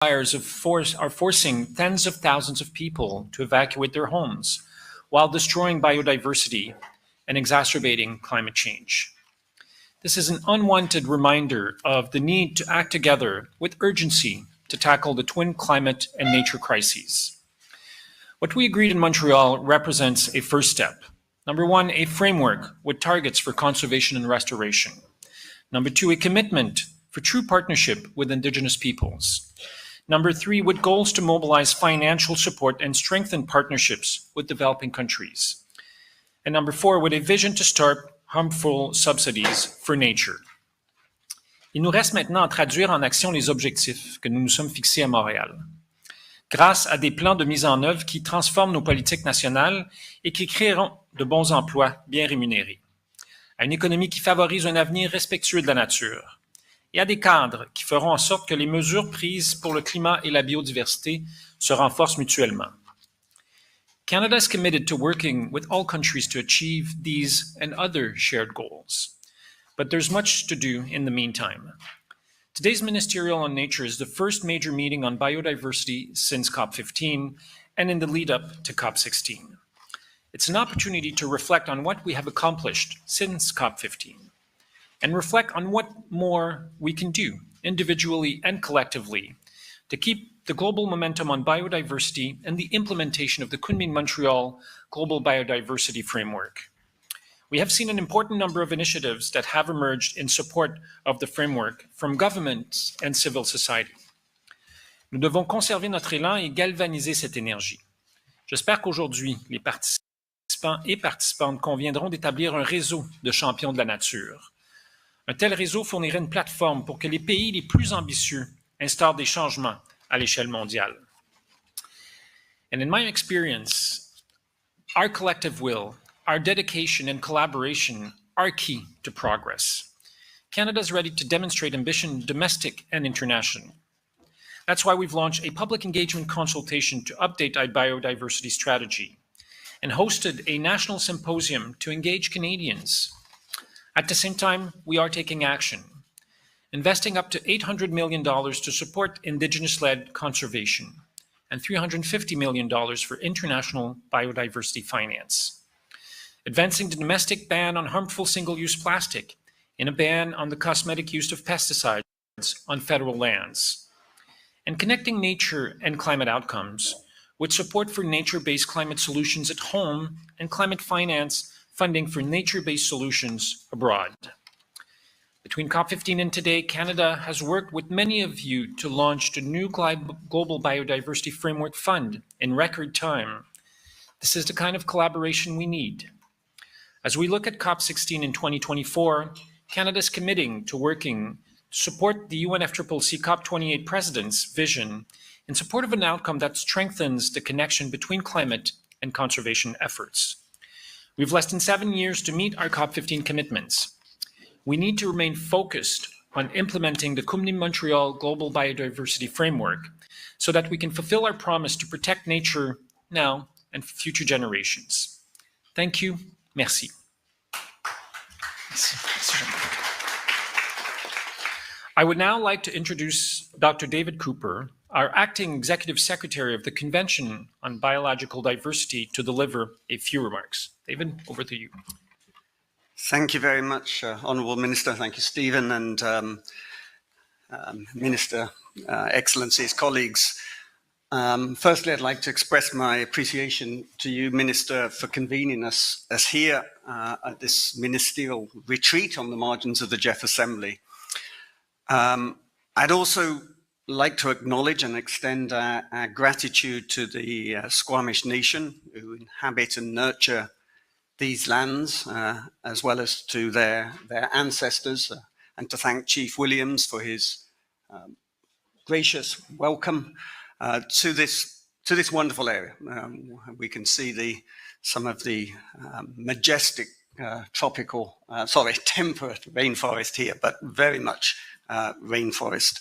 fires are forcing tens of thousands of people to evacuate their homes while destroying biodiversity and exacerbating climate change. This is an unwanted reminder of the need to act together with urgency to tackle the twin climate and nature crises. What we agreed in Montreal represents a first step. Number one, a framework with targets for conservation and restoration. Number two, a commitment for true partnership with Indigenous peoples. Number three, with goals to mobilize financial support and strengthen partnerships with developing countries. And number four, with a vision to start harmful subsidies for nature. Il nous reste maintenant à traduire en action les objectifs que nous nous sommes fixés à Montréal, grâce à des plans de mise en œuvre qui transforment nos politiques nationales et qui créeront de bons emplois bien rémunérés, à une économie qui favorise un avenir respectueux de la nature, et à des cadres qui feront en sorte que les mesures prises pour le climat et la biodiversité se renforcent mutuellement. Canada is committed to working with all countries to achieve these and other shared goals. But there's much to do in the meantime. Today's Ministerial on Nature is the first major meeting on biodiversity since COP15 and in the lead up to COP16. It's an opportunity to reflect on what we have accomplished since COP15 and reflect on what more we can do individually and collectively to keep the global momentum on biodiversity and the implementation of the Kunming-Montreal Global Biodiversity Framework. We have seen an important number of initiatives that have emerged in support of the framework from governments and civil society. Nous devons conserver notre élan et galvaniser cette énergie. J'espère qu'aujourd'hui, les participants et participantes conviendront d'établir un réseau de champions de la nature. Un tel réseau fournirait une plateforme pour que les pays les plus ambitieux instaurent des changements à l'échelle mondiale. And in my experience, our collective will, our dedication and collaboration are key to progress. Canada is ready to demonstrate ambition, domestic and international. That's why we've launched a public engagement consultation to update our biodiversity strategy and hosted a national symposium to engage Canadians. At the same time, we are taking action, investing up to $800 million to support Indigenous-led conservation and $350 million for international biodiversity finance. Advancing the domestic ban on harmful single-use plastic and a ban on the cosmetic use of pesticides on federal lands. And connecting nature and climate outcomes with support for nature-based climate solutions at home and climate finance funding for nature-based solutions abroad. Between COP15 and today, Canada has worked with many of you to launch the new Global Biodiversity Framework Fund in record time. This is the kind of collaboration we need. As we look at COP16 in 2024, Canada is committing to working to support the UNFCCC COP28 President's vision in support of an outcome that strengthens the connection between climate and conservation efforts. We have less than 7 years to meet our COP15 commitments. We need to remain focused on implementing the Kunming-Montreal Global Biodiversity Framework so that we can fulfill our promise to protect nature now and for future generations. Thank you. Merci. I would now like to introduce Dr. David Cooper, our Acting Executive Secretary of the Convention on Biological Diversity, to deliver a few remarks. David, over to you. Thank you very much, Honourable Minister. Thank you, Stephen, and Minister, Excellencies, colleagues. Firstly, I'd like to express my appreciation to you, Minister, for convening us here at this ministerial retreat on the margins of the Jeff Assembly. I'd also like to acknowledge and extend our gratitude to the Squamish Nation who inhabit and nurture these lands, as well as to their ancestors, and to thank Chief Williams for his gracious welcome to this wonderful area. We can see some of the majestic temperate rainforest here, but very much rainforest.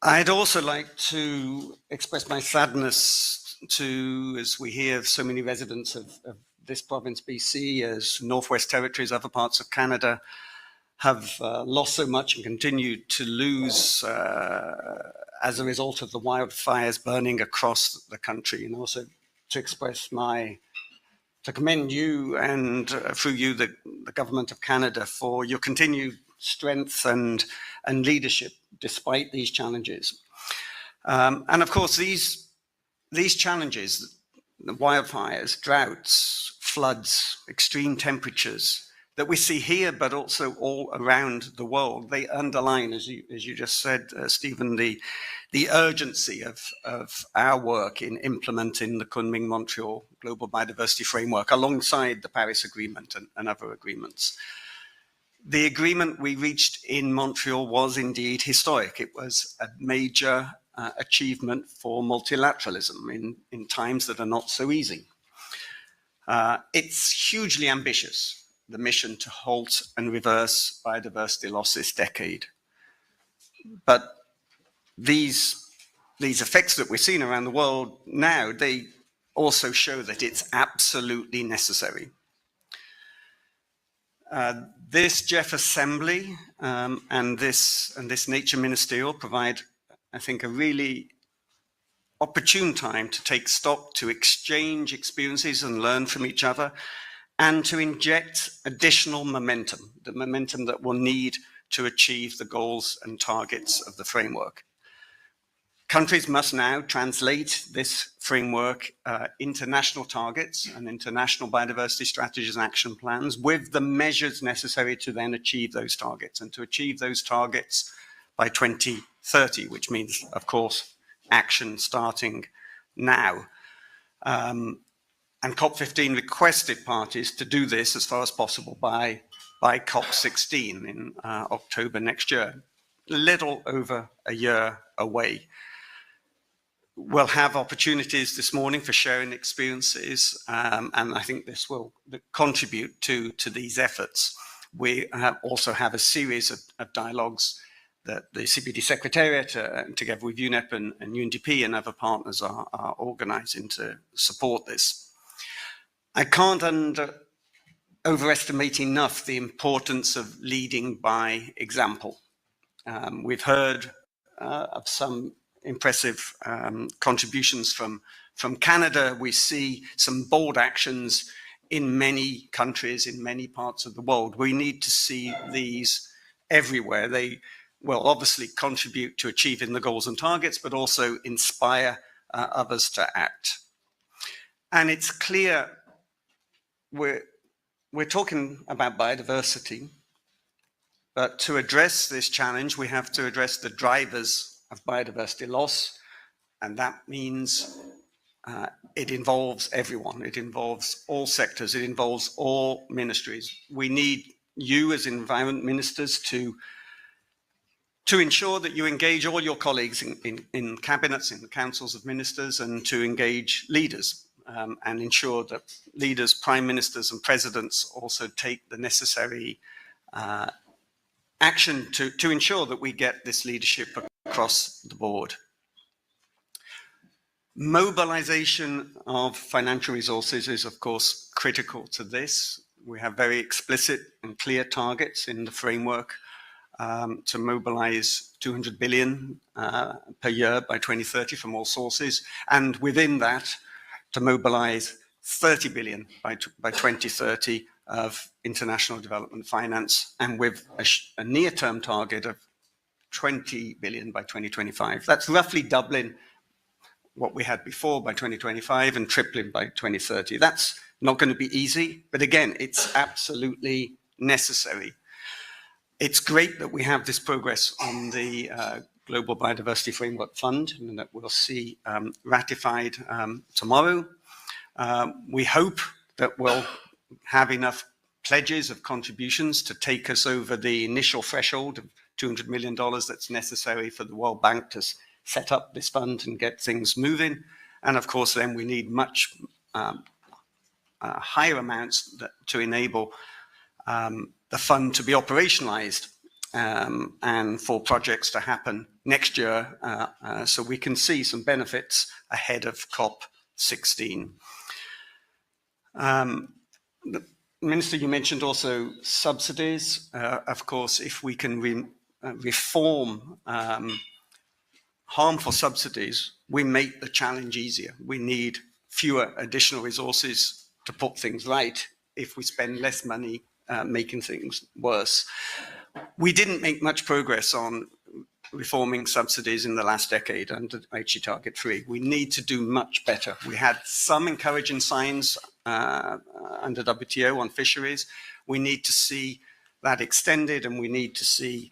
I'd also like to express my sadness as we hear so many residents of this province, BC, as Northwest Territories, other parts of Canada, have lost so much and continue to lose as a result of the wildfires burning across the country, and also to commend you and through you, the government of Canada, for your continued strength and leadership despite these challenges. And of course, these challenges, the wildfires, droughts, floods, extreme temperatures that we see here, but also all around the world, they underline, as you just said, Stephen, the urgency of our work in implementing the Kunming-Montreal Global Biodiversity Framework alongside the Paris Agreement and other agreements. The agreement we reached in Montreal was indeed historic. It was a major achievement for multilateralism in times that are not so easy. It's hugely ambitious, the mission to halt and reverse biodiversity loss this decade. But these effects that we're seeing around the world now, they also show that it's absolutely necessary. This Jeff Assembly and this Nature Ministerial provide, I think, a really opportune time to take stock, to exchange experiences and learn from each other, and to inject additional momentum, the momentum that we'll need to achieve the goals and targets of the framework. Countries must now translate this framework into national targets and international biodiversity strategies and action plans with the measures necessary to then achieve those targets, and to achieve those targets by 2030, which means, of course, action starting now. And COP15 requested parties to do this as far as possible by COP16 in October next year, a little over a year away. We'll have opportunities this morning for sharing experiences, and I think this will contribute to these efforts. We also have a series of dialogues that the CBD Secretariat, together with UNEP and UNDP and other partners, are organising to support this. I can't overestimate enough the importance of leading by example. We've heard of some impressive contributions from Canada. We see some bold actions in many countries, in many parts of the world. We need to see these everywhere. They will obviously contribute to achieving the goals and targets, but also inspire others to act. And it's clear we're talking about biodiversity, but to address this challenge, we have to address the drivers of biodiversity loss, and that means it involves everyone. It involves all sectors. It involves all ministries. We need you as environment ministers to ensure that you engage all your colleagues in cabinets, in the councils of ministers, and to engage leaders and ensure that leaders, prime ministers and presidents also take the necessary action to ensure that we get this leadership across the board. Mobilization of financial resources is, of course, critical to this. We have very explicit and clear targets in the framework to mobilize 200 billion per year by 2030 from all sources, and within that, to mobilize 30 billion by 2030 of international development finance, and with a near-term target of 20 billion by 2025. That's roughly doubling what we had before by 2025 and tripling by 2030. That's not going to be easy, but again, it's absolutely necessary. It's great that we have this progress on the Global Biodiversity Framework Fund, and that we'll see ratified tomorrow. We hope that we'll have enough pledges of contributions to take us over the initial threshold of $200 million that's necessary for the World Bank to set up this fund and get things moving. And of course, then we need much higher amounts to enable the fund to be operationalized and for projects to happen next year, so we can see some benefits ahead of COP16. Minister, you mentioned also subsidies. Of course, if we can reform harmful subsidies, we make the challenge easier. We need fewer additional resources to put things right if we spend less money making things worse. We didn't make much progress on reforming subsidies in the last decade under Aichi Target 3. We need to do much better. We had some encouraging signs under WTO on fisheries. We need to see that extended, and we need to see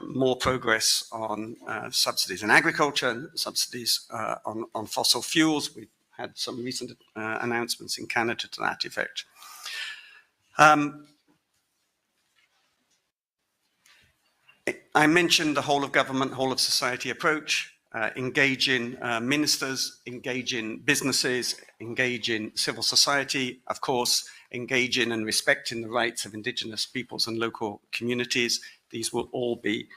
more progress on subsidies in agriculture, subsidies on fossil fuels. We had some recent announcements in Canada to that effect. I mentioned the whole of government, whole of society approach, engage in ministers, engage in businesses, engage in civil society, of course, engage in and respect in the rights of indigenous peoples and local communities. These will all be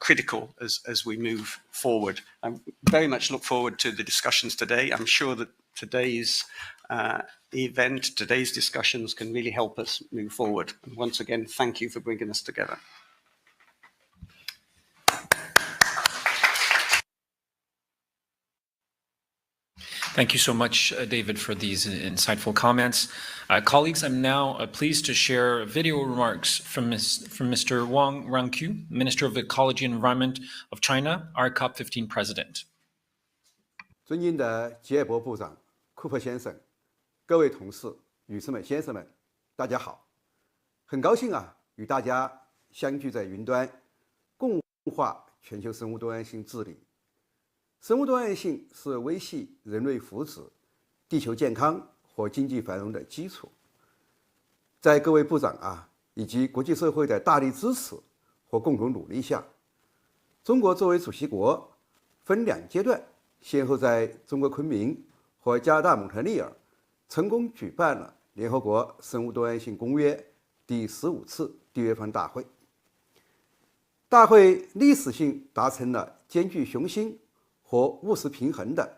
critical as we move forward. I very much look forward to the discussions today. I'm sure that today's event, today's discussions can really help us move forward. And once again, thank you for bringing us together. Thank you so much, David, for these insightful comments. Colleagues, I'm now pleased to share video remarks from Mr. Wang Rangqiu, Minister of Ecology and Environment of China, our COP15 President. 尊敬的吉尔伯部长、库珀先生，各位同事、女士们、先生们，大家好！很高兴与大家相聚在云端，共话全球生物多样性治理。生物多样性是维系人类福祉、地球健康和经济繁荣的基础。在各位部长以及国际社会的大力支持和共同努力下，中国作为主席国，分2阶段，先后在中国昆明和加拿大蒙特利尔成功举办了联合国生物多样性公约第15次缔约方大会。大会历史性达成了兼具雄心和务实平衡的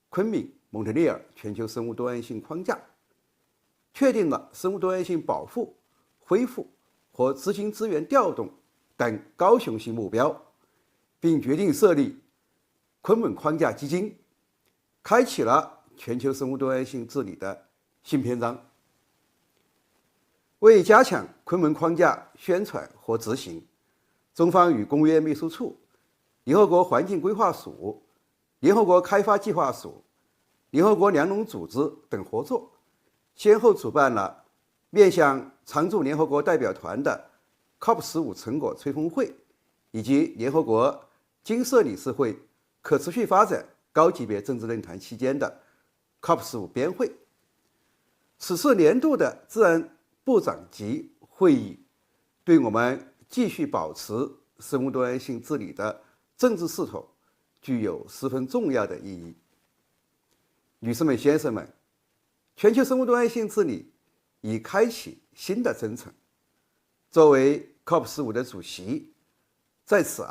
昆明蒙特利尔全球生物多样性框架，确定了生物多样性保护、恢复和资金资源调动等高雄性目标，并决定设立昆蒙框架基金，开启了全球生物多样性治理的新篇章。为加强昆蒙框架宣传和执行，中方与公约秘书处、联合国环境规划署、联合国开发计划署、联合国粮农组织等合作，先后主办了面向常驻联合国代表团的 COP15 成果吹风会，以及联合国经社理事会可持续发展高级别政治论坛期间的 COP15 边会。此次年度的自然部长级会议，对我们继续保持生物多样性治理的政治势头具有十分重要的意义。女士们、先生们，全球生物多样性治理已开启新的征程。作为 COP15 的主席，在此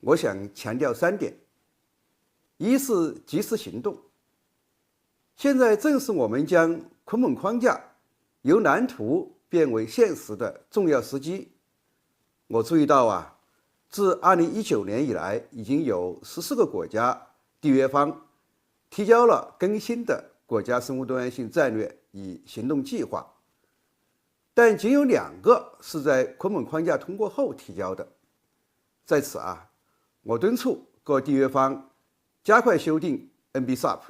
我想强调3点：一是及时行动。现在正是我们将昆蒙框架由蓝图变为现实的重要时机。我注意到自2019年以来，已经有14个国家缔约方提交了更新的国家生物多样性战略与行动计划，但仅有2个是在昆蒙框架通过后提交的。在此我敦促各缔约方加快修订 NBSUP，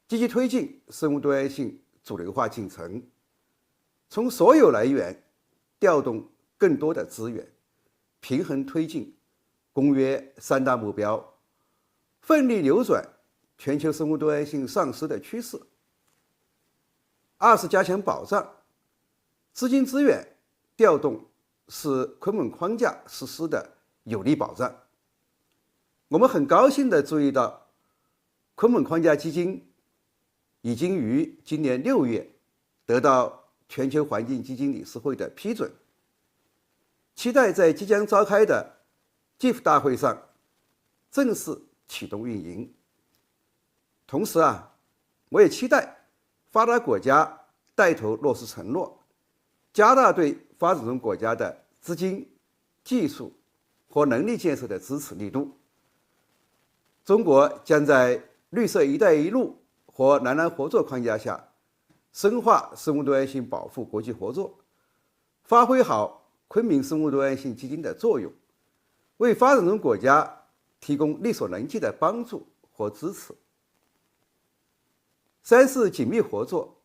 积极推进生物多样性主流化进程，从所有来源调动更多的资源，平衡推进公约3大目标，奋力扭转全球生物多样性丧失的趋势。2是加强保障，资金资源调动是昆蒙框架实施的有力保障。我们很高兴地注意到，昆蒙框架基金已经于今年6月得到全球环境基金理事会的批准，期待在即将召开的 GIF 大会上正式启动运营。同时我也期待发达国家带头落实承诺，加大对发展中国家的资金、技术和能力建设的支持力度，中国将在绿色“一带一路”和南南合作框架下，深化生物多样性保护国际合作，发挥好昆明生物多样性基金的作用，为发展中国家提供力所能及的帮助和支持。三是紧密合作，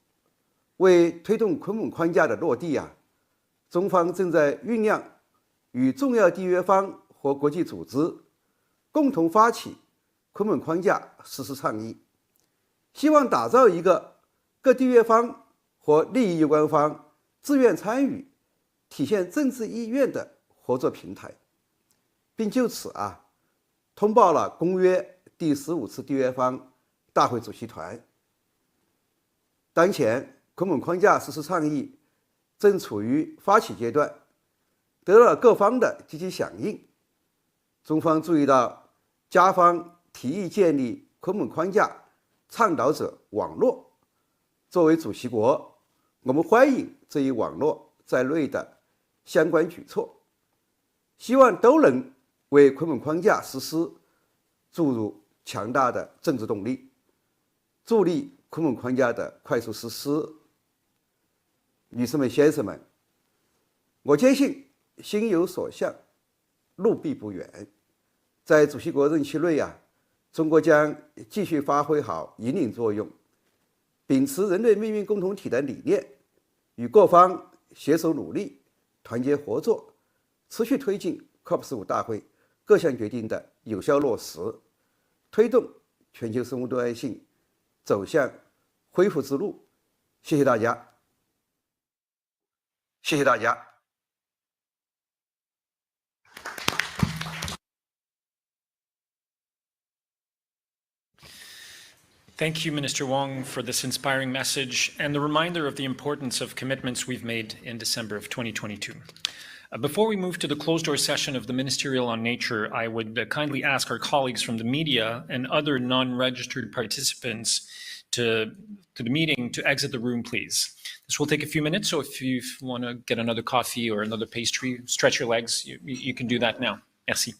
为推动昆明框架的落地中方正在酝酿与重要缔约方和国际组织共同发起昆明框架实施倡议，希望打造一个各缔约方和利益攸关方自愿参与、体现政治意愿的合作平台，并就此通报了公约第15次缔约方大会主席团。当前，昆明框架实施倡议正处于发起阶段，得到了各方的积极响应。中方注意到加方提议建立昆明框架倡导者网络，作为主席国，我们欢迎这一网络在内的相关举措，希望都能为昆明框架实施注入强大的政治动力，助力昆明框架的快速实施。女士们、先生们，我坚信心有所向，路必不远。在主席国任期内中国将继续发挥好引领作用，秉持人类命运共同体的理念，与各方携手努力，团结合作，持续推进 COP15 大会各项决定的有效落实，推动全球生物多样性走向恢复之路。谢谢大家。谢谢大家。Thank you, Minister Wong, for this inspiring message and the reminder of the importance of commitments we've made in December of 2022. Before we move to the closed-door session of the Ministerial on Nature, I would kindly ask our colleagues from the media and other non-registered participants to the meeting to exit the room, please. This will take a few minutes, so if you want to get another coffee or another pastry, stretch your legs, you can do that now. Merci.